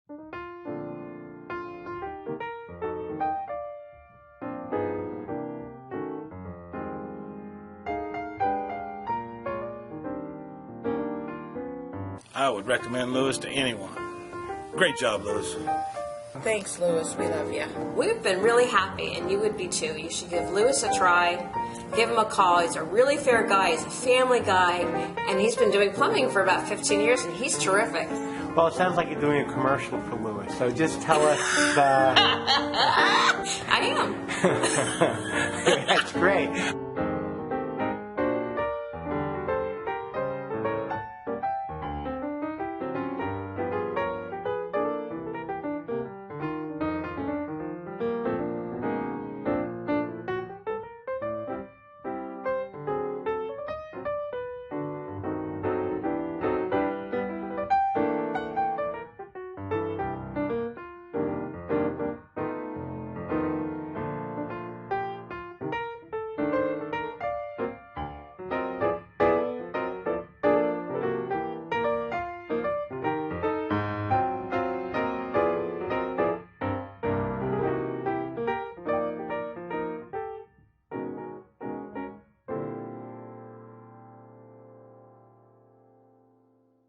I would recommend Lewis to anyone. Great job, Lewis. Thanks, Lewis. We love you. We've been really happy, and you would be too. You should give Lewis a try. Give him a call. He's a really fair guy. He's a family guy, and he's been doing plumbing for about 15 years, and he's terrific. Well, it sounds like you're doing a commercial for Lewis, so just tell us. I am. That's great.